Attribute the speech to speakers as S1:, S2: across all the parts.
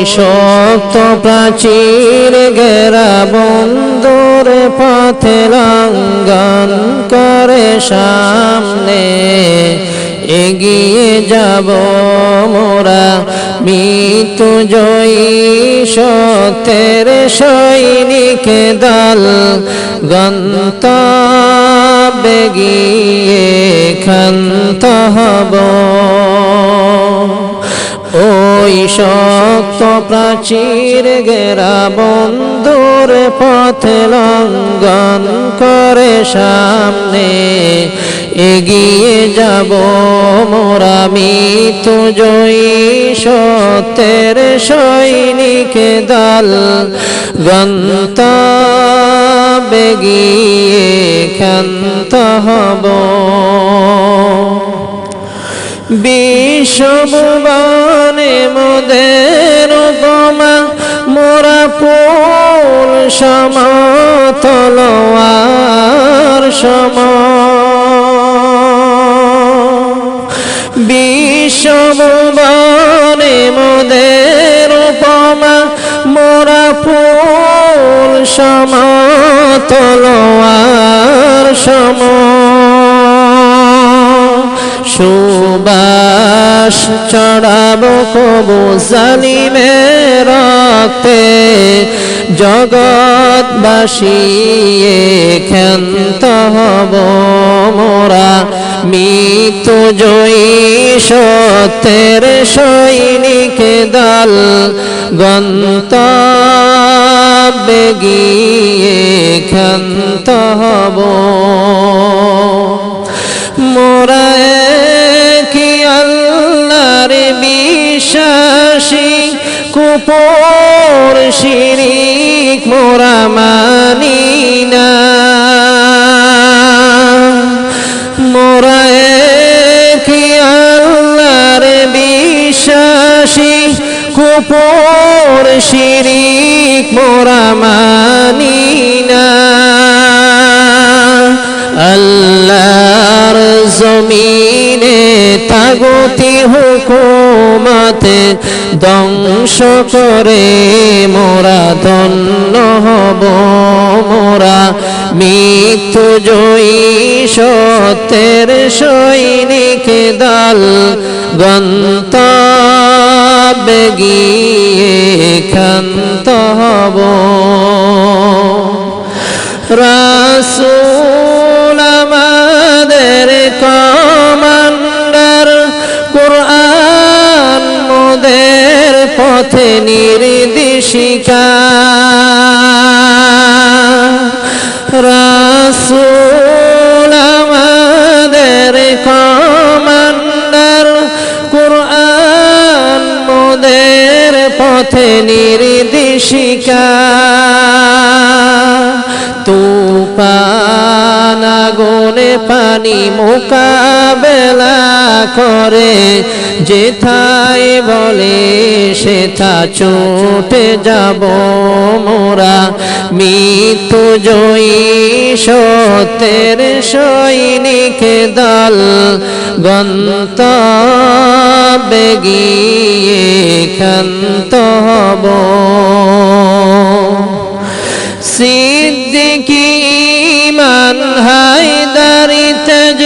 S1: শক্ত প্রাচীর ঘেরা বন্ধুর পথে লঙ্ঘন করে সামনে এগিয়ে যাব মোরা মৃত্যু জয়ী সত্যের সৈনিক দল গন্তব্যে গিয়ে ক্ষান্ত হব ওই শক্ত প্রাচীর ঘেরা বন্ধুর পথে লঙ্ঘন করে সামনে এগিয়ে যাব মোরা মৃত্যু জয়ী সত্যের সৈনিক দল গন্তব্যে গিয়ে ক্ষান্ত হব বিশ্বভুবনে মোদের উপমা মোরা ফুল সমতলোয়ার সম বিশ্বভুবনে মোদের উপমা মোরা ফুল সমতলোয়ার সম সুবাস চড়াবো কবু জালিমের রক্তে জগৎবাসী ক্ষান্ত হব মোরা মৃত্যু জয়ী সত্যের সৈনিক দল গন্তব্যে গিয়ে ক্ষান্ত হব মোরা কি আল্লাহর বিশ্বাসী কুপুর শিরিক মোরা মানি না মোরা কি আল্লাহর বিশ্বাসী কুপুর শিরিক মোরা মানি না আল্লাহর জমিনে তাগুতি হুকুমতে ধ্বংস করে মোরা ধন্য হব মোরা মৃত্যু জয়ী সত্যের সৈনিক দল গন্তব্যে গিয়ে ক্ষান্ত হব রাসূল আমাদের কমান্ডার কুরআন মোদের পথে নির্দেশিকা রাসূল আমাদের কমান্ডার কুরআন মোদের পথে নির্দেশিকা তুফান আগুনে পানি মোকাবেলা করে যেথায় বলে সেথা ছুটে যাব মোরা মৃত্যু জয়ী সত্যের সৈনিক দল গন্তব্যে গিয়ে ক্ষান্ত হব সিদ্দিকী ইমান হায়দারি তেজ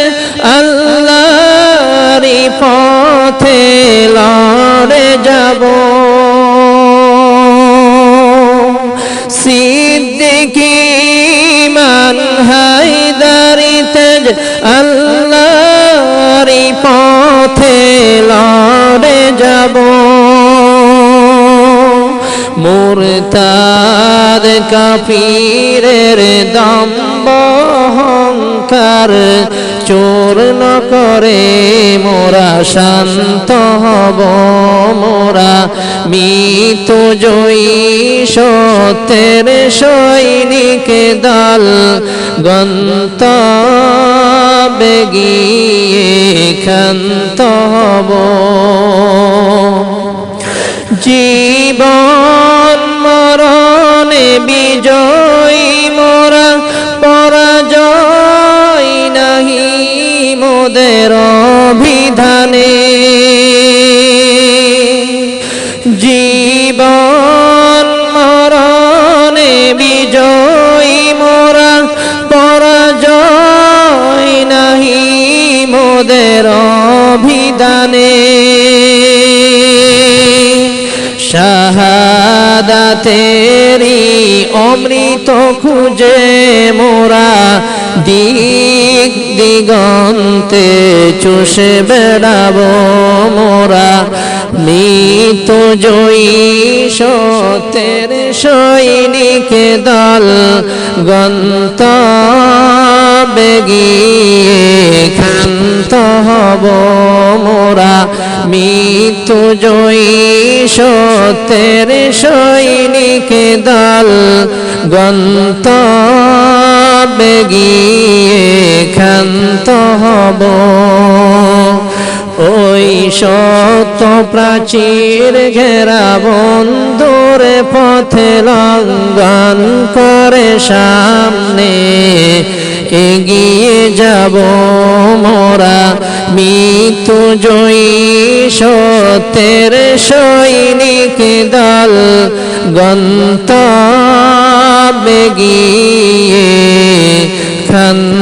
S1: আল্লাহরি পথে লড়ে যাব সিদ্দিকী ইমান হায়দারি তেজ আল্লাহরি পথে লড়ে যাব মুরতাদ কাফিরের দম্ভ অহংকার চূর্ণ করে মোরা শান্ত হব মোরা মৃত্যু জয়ী সত্যের সৈনিক দল গন্তব্যে গিয়ে ক্ষান্ত হব জীবন মরণে বিজয়ী মোরা পরাজয় নাহি মোদের অভিধানে জীবন জীবন মরণে বিজয়ী মোরা, পরাজয় নাহি মোদের অভিধানে। শাহাদাতেরি অমৃত খুঁজে মোরা, দিক দিগন্তে চষে বেড়াবো মোরা। মৃত্যু জয়ী সত্যের সৈনিক দল, গন্তব্যে গিয়ে ক্ষান্ত হব মোরা। মৃত্যু জয়ী সত্যের সৈনিক দল, গন্তব্যে গিয়ে ক্ষান্ত হব। ওই সত্য প্রাচীর ঘেরা বন্ধুর পথে লঙ্ঘন করে সামনে এগিয়ে যাব মোরা। মৃত্যু জয়ী সত্যের সৈনিক দল, গন্তব্যে গিয়ে ক্ষান্ত